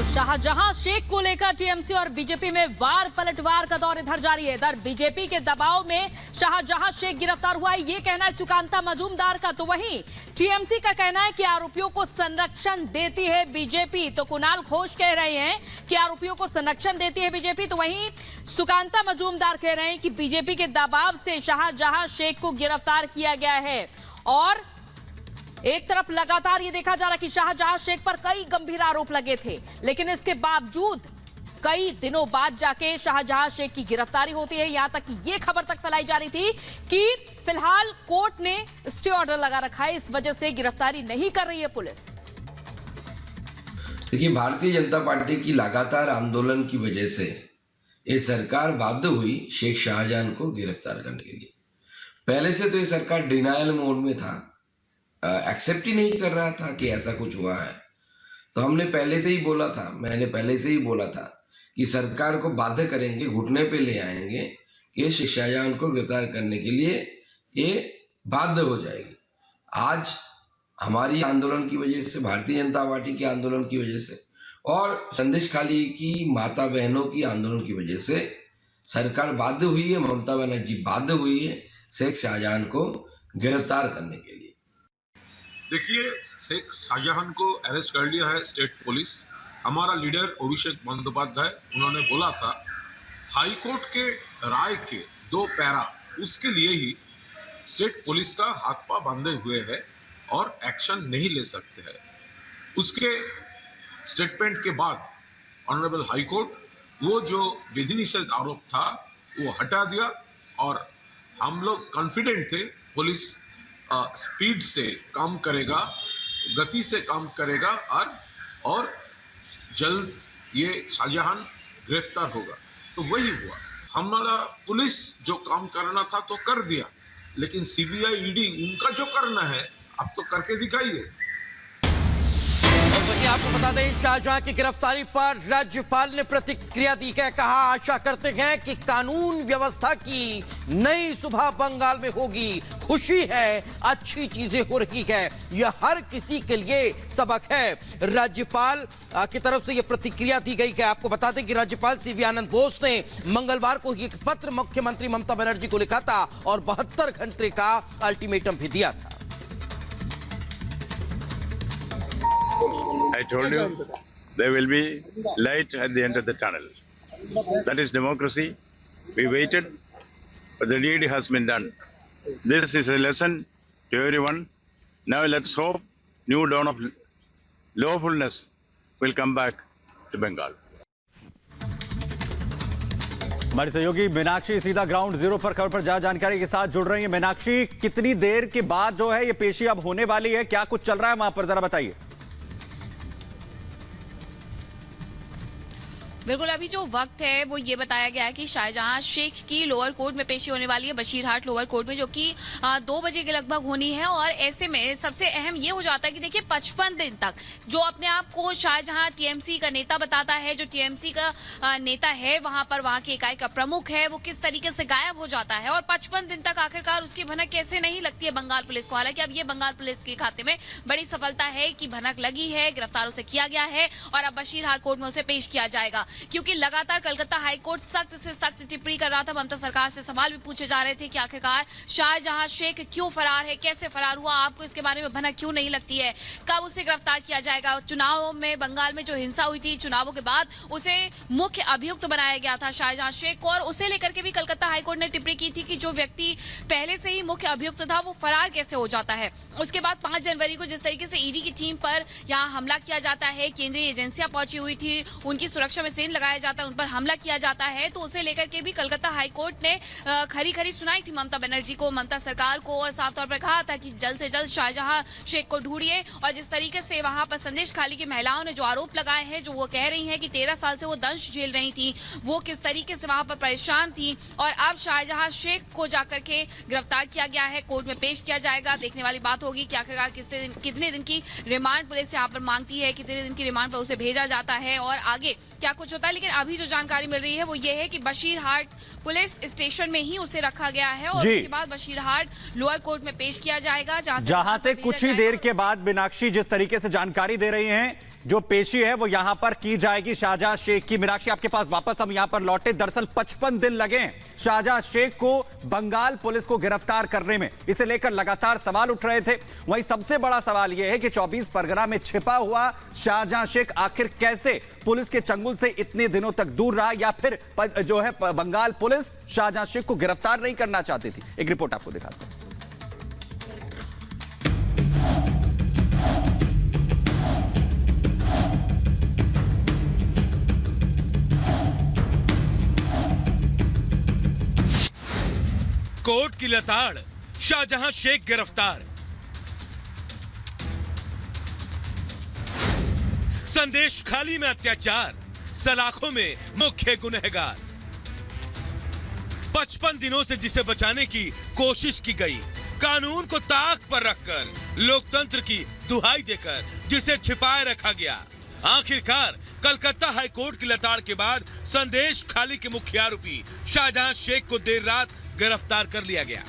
शाहजहां शेख को लेकर टीएमसी और बीजेपी में वार पलटवार का दौर इधर जारी है। इधर बीजेपी के दबाव में शाहजहां शेख गिरफ्तार हुआ है, ये कहना है सुकांता मजूमदार का। तो वहीं टीएमसी का कहना है कि आरोपियों को संरक्षण देती है बीजेपी। तो कुणाल घोष कह रहे हैं कि आरोपियों को संरक्षण देती है बीजेपी। तो वहीं सुकांता मजूमदार कह रहे हैं कि बीजेपी के दबाव से शाहजहां शेख को गिरफ्तार किया गया है। और एक तरफ लगातार ये देखा जा रहा है कि शाहजहां शेख पर कई गंभीर आरोप लगे थे, लेकिन इसके बावजूद कई दिनों बाद जाके शाहजहां शेख की गिरफ्तारी होती है। यहां तक ये खबर तक फैलाई जा रही थी कि फिलहाल कोर्ट ने स्टे ऑर्डर लगा रखा है, इस वजह से गिरफ्तारी नहीं कर रही है पुलिस। देखिए, भारतीय जनता पार्टी की लगातार आंदोलन की वजह से ये सरकार बाध्य हुई शेख शाहजहां को गिरफ्तार करने के लिए। पहले से तो ये सरकार डिनायल मोड में था, एक्सेप्ट ही नहीं कर रहा था कि ऐसा कुछ हुआ है। तो हमने पहले से ही बोला था, मैंने पहले से ही बोला था कि सरकार को बाध्य करेंगे, घुटने पे ले आएंगे कि शेख शाहजहां को गिरफ्तार करने के लिए ये बाध्य हो जाएगी। आज हमारी आंदोलन की वजह से, भारतीय जनता पार्टी के आंदोलन की वजह से और संदेश खाली की माता बहनों की आंदोलन की वजह से सरकार बाध्य हुई है, ममता बनर्जी बाध्य हुई है शेख शाहजहां को गिरफ्तार करने के लिए। देखिए, शेख शाहजहां को अरेस्ट कर लिया है स्टेट पुलिस। हमारा लीडर अभिषेक बंदोपाध्याय उन्होंने बोला था हाई कोर्ट के राय के 2 पैरा उसके लिए ही स्टेट पुलिस का हाथ पा बांधे हुए है और एक्शन नहीं ले सकते हैं। उसके स्टेटमेंट के बाद ऑनरेबल हाई कोर्ट वो जो विधि निषेध आरोप था वो हटा दिया और हम लोग कॉन्फिडेंट थे पुलिस स्पीड से काम करेगा, गति से काम करेगा और जल्द ये शाहजहां गिरफ्तार होगा। तो वही हुआ। हमारा पुलिस जो काम करना था तो कर दिया, लेकिन सीबीआई ईडी उनका जो करना है अब तो करके दिखाइए। वहीं आपको बता दें, शाहजहां की गिरफ्तारी पर राज्यपाल ने प्रतिक्रिया दी है। कहा, आशा करते हैं कि कानून व्यवस्था की नई सुबह बंगाल में होगी। खुशी है, अच्छी चीजें हो रही है, यह हर किसी के लिए सबक है। राज्यपाल की तरफ से यह प्रतिक्रिया दी गई है। आपको बता दें कि राज्यपाल सीवी आनंद बोस ने मंगलवार को एक पत्र मुख्यमंत्री ममता बनर्जी को लिखा था और 72 घंटे का अल्टीमेटम भी दिया था। I told you there will be light at the end of the tunnel. That is democracy. We waited, but the deed has been done. This is a lesson to everyone. Now let's hope new dawn of lawfulness will come back to Bengal. हमारी सहयोगी मीनाक्षी सीधा ground zero पर खबर पर जानकारी के साथ जुड़ रही है। मीनाक्षी, कितनी देर के बाद जो है ये पेशी अब होने वाली है, क्या कुछ चल रहा है वहां पर, जरा बताइए। बिल्कुल, अभी जो वक्त है वो ये बताया गया है कि शाहजहां शेख की लोअर कोर्ट में पेशी होने वाली है, बशीरहाट लोअर कोर्ट में, जो कि 2 बजे के लगभग होनी है। और ऐसे में सबसे अहम ये हो जाता है कि देखिए 55 दिन तक जो अपने आप को शाहजहां टीएमसी का नेता बताता है, जो टीएमसी का नेता है वहां पर, वहां की इकाई का प्रमुख है, वो किस तरीके से गायब हो जाता है। और 55 दिन तक आखिरकार उसकी भनक कैसे नहीं लगती है बंगाल पुलिस को। हालांकि अब ये बंगाल पुलिस के खाते में बड़ी सफलता है कि भनक लगी है, गिरफ्तार उसे किया गया है और अब बशीरहाट कोर्ट में उसे पेश किया जाएगा। क्योंकि लगातार कलकत्ता हाईकोर्ट सख्त से सख्त टिप्पणी कर रहा था, ममता सरकार से सवाल भी पूछे जा रहे थे कि आखिरकार शाहजहां शेख क्यों फरार है, कैसे फरार हुआ, आपको इसके बारे में भनक क्यों नहीं लगती है, कब उसे गिरफ्तार किया जाएगा। चुनाव में बंगाल में जो हिंसा हुई थी, चुनावों के बाद उसे मुख्य अभियुक्त बनाया गया था शाहजहां शेख को, और उसे लेकर के भी कलकत्ता हाईकोर्ट ने टिप्पणी की थी कि जो व्यक्ति पहले से ही मुख्य अभियुक्त था वो फरार कैसे हो जाता है। उसके बाद 5 जनवरी को जिस तरीके से ईडी की टीम पर यहाँ हमला किया जाता है, केंद्रीय एजेंसियां पहुंची हुई थी, उनकी सुरक्षा में सेंध लगाया जाता है, उन पर हमला किया जाता है, तो उसे लेकर के भी कलकत्ता हाईकोर्ट ने खरी खरी सुनाई थी ममता बनर्जी को, ममता सरकार को, और साफ तौर पर कहा था कि जल्द से जल्द शाहजहां शेख को ढूंढिए। और जिस तरीके से वहां पर संदेश खाली की महिलाओं ने जो आरोप लगाए हैं, जो वो कह रही हैं कि 13 साल से वो दंश झेल रही थी, वो किस तरीके से वहां पर परेशान थी, और अब शाहजहां शेख को जाकर के गिरफ्तार किया गया है, कोर्ट में पेश किया जाएगा। देखने वाली बात होगी कि आखिरकार कितने दिन की रिमांड पुलिस यहाँ पर मांगती है, कितने दिन की रिमांड पर उसे भेजा जाता है और आगे क्या कुछ होता है। लेकिन अभी जो जानकारी मिल रही है वो ये है कि बशीरहाट पुलिस स्टेशन में ही उसे रखा गया है और उसके बाद बशीरहाट लोअर कोर्ट में पेश किया जाएगा, जहां से कुछ ही देर के बाद मीनाक्षी जिस तरीके से जानकारी दे रही हैं जो पेशी है वो यहां पर की जाएगी शाहजहां शेख की। मीनाक्षी, आपके पास वापस हम यहां पर लौटे। दरअसल 55 दिन लगे शाहजहां शेख को बंगाल पुलिस को गिरफ्तार करने में। इसे लेकर लगातार सवाल उठ रहे थे। वहीं सबसे बड़ा सवाल यह है कि 24 परगना में छिपा हुआ शाहजहां शेख आखिर कैसे पुलिस के चंगुल से इतने दिनों तक दूर रहा, या फिर जो है बंगाल पुलिस शाहजहां शेख को गिरफ्तार नहीं करना चाहती थी। एक रिपोर्ट आपको दिखाते हैं। कोर्ट की लताड़, शाहजहां शेख गिरफ्तार। संदेश खाली में अत्याचार, सलाखों में मुख्य गुनहगार। 55 दिनों से जिसे बचाने की कोशिश की गई, कानून को ताक पर रखकर, लोकतंत्र की दुहाई देकर जिसे छिपाए रखा गया, आखिरकार कलकत्ता हाई कोर्ट की लताड़ के बाद संदेश खाली के मुख्य आरोपी शाहजहां शेख को देर रात गिरफ्तार कर लिया गया।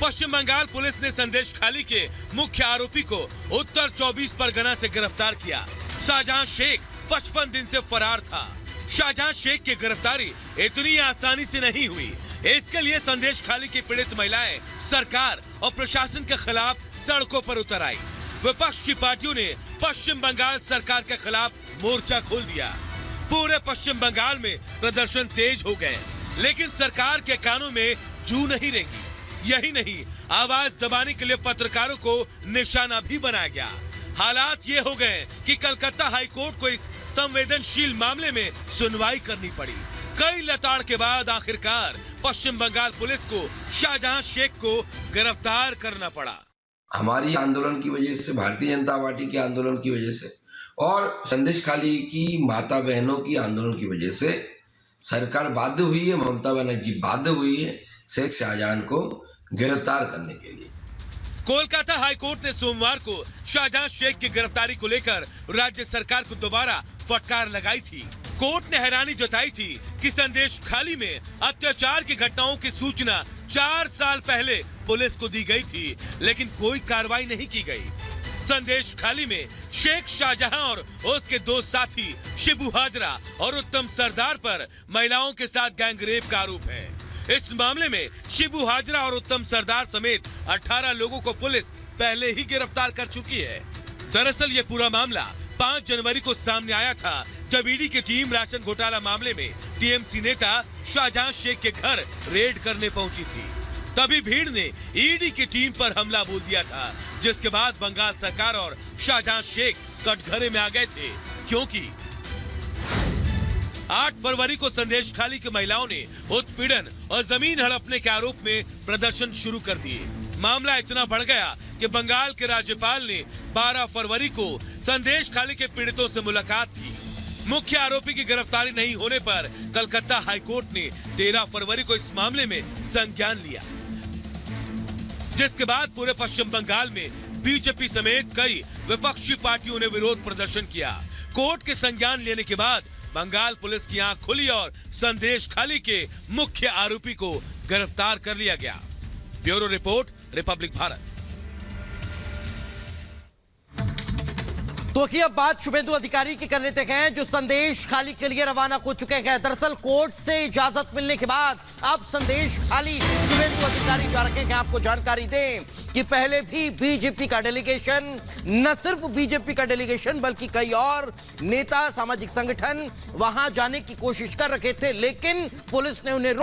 पश्चिम बंगाल पुलिस ने संदेश खाली के मुख्य आरोपी को उत्तर 24 परगना से गिरफ्तार किया। शाहजहां शेख 55 दिन से फरार था। शाहजहां शेख की गिरफ्तारी इतनी आसानी से नहीं हुई। इसके लिए संदेश खाली की पीड़ित महिलाएं सरकार और प्रशासन के खिलाफ सड़कों पर उतर आई। विपक्ष की पार्टियों ने पश्चिम बंगाल सरकार के खिलाफ मोर्चा खोल दिया। पूरे पश्चिम बंगाल में प्रदर्शन तेज हो गए, लेकिन सरकार के कानों में जू नहीं रेंगी। यही नहीं, आवाज दबाने के लिए पत्रकारों को निशाना भी बनाया गया। हालात ये हो गए कि कलकत्ता हाई कोर्ट को इस संवेदनशील मामले में सुनवाई करनी पड़ी। कई लताड़ के बाद आखिरकार पश्चिम बंगाल पुलिस को शाहजहां शेख को गिरफ्तार करना पड़ा। हमारी आंदोलन की वजह से, भारतीय जनता पार्टी के आंदोलन की वजह से और संदेश खाली की माता बहनों की आंदोलन की वजह से सरकार बाध्य हुई है, ममता बनर्जी बाध्य हुई है शेख शाहजहां को गिरफ्तार करने के लिए। कोलकाता हाई कोर्ट ने सोमवार को शाहजहां शेख की गिरफ्तारी को लेकर राज्य सरकार को दोबारा फटकार लगाई थी। कोर्ट ने हैरानी जताई थी कि संदेश खाली में अत्याचार की घटनाओं की सूचना 4 साल पहले पुलिस को दी गई थी, लेकिन कोई कार्रवाई नहीं की गई। संदेश खाली में शेख शाहजहां और उसके 2 साथी शिबू हाजरा और उत्तम सरदार पर महिलाओं के साथ गैंगरेप का आरोप है। इस मामले में शिबू हाजरा और उत्तम सरदार समेत 18 लोगों को पुलिस पहले ही गिरफ्तार कर चुकी है। दरअसल ये पूरा मामला 5 जनवरी को सामने आया था, जब ईडी की टीम राशन घोटाला मामले में टीएमसी नेता शाहजहां शेख के घर रेड करने पहुंची थी। तभी भीड़ ने ईडी की टीम पर हमला बोल दिया था, जिसके बाद बंगाल सरकार और शाहजहां शेख कटघरे में आ गए थे, क्योंकि 8 फरवरी को संदेश खाली की महिलाओं ने उत्पीड़न और जमीन हड़पने के आरोप में प्रदर्शन शुरू कर दिए। मामला इतना बढ़ गया कि बंगाल के राज्यपाल ने 12 फरवरी को संदेश खाली के पीड़ितों से मुलाकात की। मुख्य आरोपी की गिरफ्तारी नहीं होने पर कलकत्ता हाईकोर्ट ने 13 फरवरी को इस मामले में संज्ञान लिया, जिसके बाद पूरे पश्चिम बंगाल में बीजेपी समेत कई विपक्षी पार्टियों ने विरोध प्रदर्शन किया। कोर्ट के संज्ञान लेने के बाद बंगाल पुलिस की आंख खुली और संदेश खाली के मुख्य आरोपी को गिरफ्तार कर लिया गया। Bureau report, Republic Bharat. तो अब बात शुभेंदु अधिकारी की कर लेते हैं, जो संदेश खाली के लिए रवाना हो चुके हैं। दरअसल कोर्ट से इजाजत मिलने के बाद अब संदेश खाली शुभेंदु अधिकारी जा रखे हैं। आपको जानकारी दें कि पहले भी बीजेपी का डेलीगेशन, न सिर्फ बीजेपी का डेलीगेशन बल्कि कई और नेता, सामाजिक संगठन वहां जाने की कोशिश कर रखे थे, लेकिन पुलिस ने उन्हें